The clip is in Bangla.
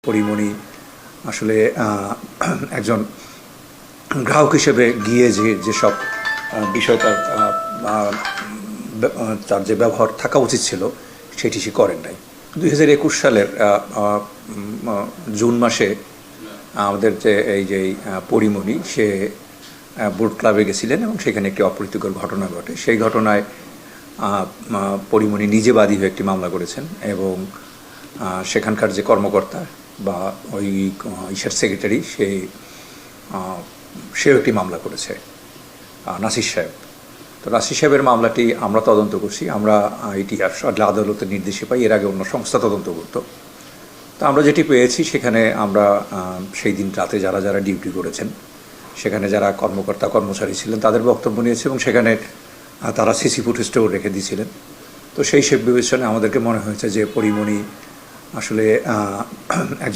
পরিমণি আসলে একজন গ্রাহক হিসেবে গিয়ে যেসব বিষয় তার যে ব্যবহার থাকা উচিত ছিল সেটি সে করেন নাই। 2021 সালের জুন মাসে আমাদের যে পরিমণি সে বোট ক্লাবে গেছিলেন এবং সেখানে একটি অপ্রীতিকর ঘটনা ঘটে। সেই ঘটনায় পরিমণি নিজে বাদী হয়ে একটি মামলা করেছেন এবং সেখানকার যে কর্মকর্তা বা ওই ইশার সেক্রেটারি সেও একটি মামলা করেছে, নাসির সাহেব। তো নাসির সাহেবের মামলাটি আমরা তদন্ত করছি। আমরা ইতিহাস আদালতের নির্দেশে পাই, এর আগে অন্য সংস্থা তদন্ত করত। তো আমরা যেটি পেয়েছি সেখানে আমরা সেই দিন রাতে যারা ডিউটি করেছেন সেখানে যারা কর্মকর্তা কর্মচারী ছিলেন তাদের বক্তব্য নিয়েছে এবং সেখানে তারা সিসি ফুটেজটাও রেখে দিয়েছিলেন। তো সেই বিবেচনায় আমাদেরকে মনে হয়েছে যে পরিমণি আসলে একজন